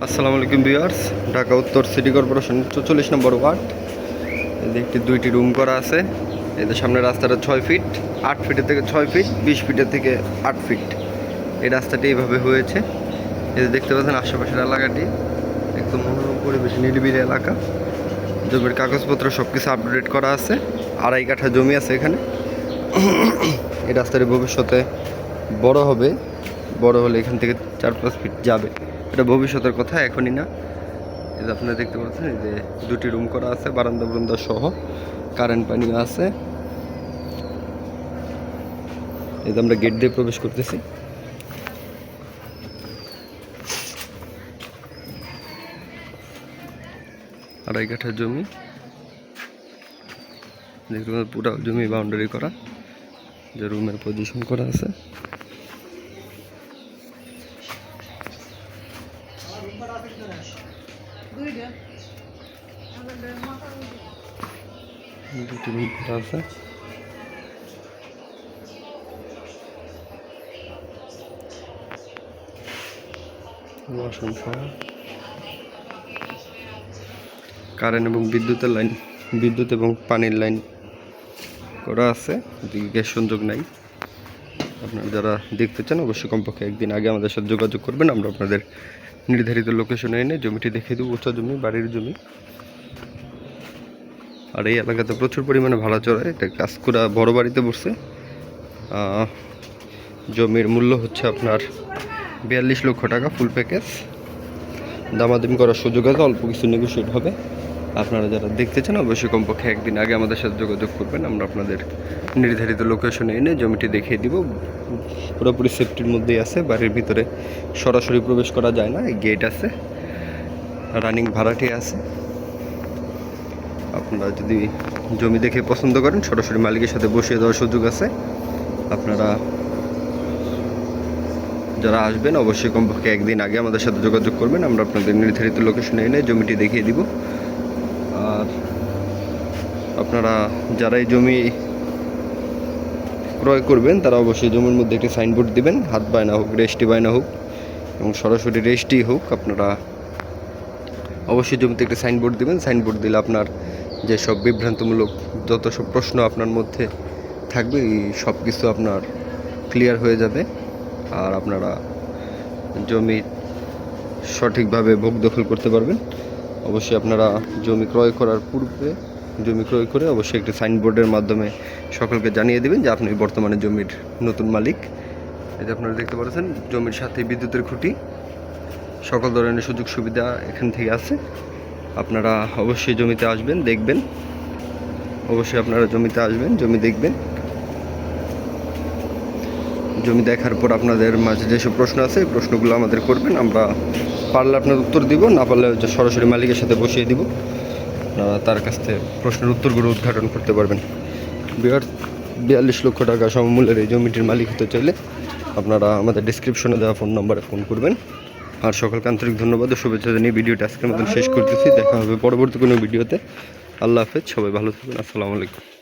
আসসালামু আলাইকুম ভিউয়ার্স, ঢাকা উত্তর সিটি কর্পোরেশন 44 নম্বর ওয়ার্ড। এতে দুইটি রুম করা আছে। এদের সামনে রাস্তাটা 6 ফিট, 8 ফিটের থেকে 6 ফিট, 20 ফিটের থেকে 8 ফিট। এই রাস্তাটি এইভাবে হয়েছে। এই দেখতে পাচ্ছেন আশেপাশের এলাকাটি একদম মনোরম পরিবেশ, নিরিবিলি এলাকা। জমির কাগজপত্র সব কিছু আপডেট করা আছে। 2.5 কাঠা জমি আছে এখানে। এই রাস্তাটি ভবিষ্যতে বড় হবে, বড় হলে এখান থেকে 4-5 ফিট যাবে। এটা ভবিষ্যতের কথা, এখনই না। এই যে আপনারা দেখতে পাচ্ছেন, এই যে দুটি রুম করা আছে, বারান্দা বারান্দা সহ, কারেন্ট পানি আছে। এই যে আমরা গেট দিয়ে প্রবেশ করতেছি। আড়াই কাঠা জমি, দেখতে পাচ্ছেন পুরো জমি বাউন্ডারি করা, যে রুমের পজিশন করা আছে। দুটি রুম করা আছে। ওয়াশরুম সহ কারেন্ট এবং বিদ্যুতের লাইন, বিদ্যুৎ এবং পানির লাইন করা আছে। এদিকে গ্যাস সংযোগ নাই। আপনারা যারা দেখতে চান অবশ্যই কমপক্ষে একদিন আগে আমাদের সাথে যোগাযোগ করবেন। আমরা আপনাদের নির্ধারিত লোকেশনে এনে জমিটি দেখিয়ে দেবো। উঁচা জমি, বাড়ির জমি। আর এই এলাকাতে প্রচুর পরিমাণে ভাড়া চড়ায়। এটা কাজকুড়া বড় বাড়িতে বসছে। জমির মূল্য হচ্ছে আপনার 42 লক্ষ টাকা, ফুল প্যাকেজ। দামাদামি করার সুযোগ আছে, অল্প কিছু নেগোশিয়েট হবে। আপনারা যারা দেখতে চান অবশ্যই কমপক্ষে একদিন আগে আমাদের সাথে যোগাযোগ করবেন। আমরা আপনাদের নির্ধারিত লোকেশনে এনে জমিটি দেখিয়ে দিব। পুরোপুরি সেফটির মধ্যেই আছে। বাড়ির ভিতরে সরাসরি প্রবেশ করা যায় না, গেট আছে, রানিং ভাড়াটি আছে। আপনারা যদি জমি দেখে পছন্দ করেন সরাসরি মালিকের সাথে বসিয়ে দেওয়ার সুযোগ আছে। আপনারা যারা আসবেন অবশ্যই কমপক্ষে একদিন আগে আমাদের সাথে যোগাযোগ করবেন। আমরা আপনাদের নির্ধারিত লোকেশনে এনে জমিটি দেখিয়ে দিব। আর আপনারা যারা এই জমি ক্রয় করবেন তারা অবশ্যই জমির মধ্যে একটি সাইনবোর্ড দিবেন, হাত বায়না হোক, রেজিস্ট্রি বায়না হোক এবং সরাসরি রেজিস্ট্রি হোক। আপনারা অবশ্যই জমিতে একটি সাইনবোর্ড দিবেন। সাইনবোর্ড দিলে আপনার যে সব বিভ্রান্তমূলক যত সব প্রশ্ন আপনার মধ্যে থাকবে, এই সব কিছু আপনার ক্লিয়ার হয়ে যাবে। আর আপনারা জমি সঠিকভাবে ভোগ দখল করতে পারবেন। অবশ্যই আপনারা জমি ক্রয় করার পূর্বে, জমি ক্রয় করে অবশ্যই একটি সাইনবোর্ডের মাধ্যমে সকলকে জানিয়ে দেবেন যে আপনি বর্তমানে জমির নতুন মালিক। এই যে আপনারা দেখতে পাচ্ছেন জমির সাথে বিদ্যুতের খুঁটি, সকল ধরনের সুযোগ সুবিধা এখান থেকে আছে। আপনারা অবশ্যই জমিতে আসবেন, দেখবেন। অবশ্যই আপনারা জমিতে আসবেন, জমি দেখবেন। জমি দেখার পর আপনাদের মাঝে যেসব প্রশ্ন আছে এই প্রশ্নগুলো আমাদের করবেন। আমরা পারলে আপনার উত্তর দিব, না পারলে সরাসরি মালিকের সাথে বসিয়ে দিব। আপনারা তার কাছ থেকে প্রশ্নের উত্তরগুলো উদ্ঘাটন করতে পারবেন। 42 লক্ষ টাকা সমমূল্যের এই জমিটির মালিক হতে চাইলে আপনারা আমাদের ডিসক্রিপশনে দেওয়া ফোন নম্বরে ফোন করবেন। আর সকলকে আন্তরিক ধন্যবাদ ও শুভেচ্ছা জানিয়ে ভিডিওটা আজকের মতন শেষ করতেছি। দেখা হবে পরবর্তী কোনো ভিডিওতে। আল্লাহ হাফেজ, সবাই ভালো থাকবেন। আসসালামু আলাইকুম।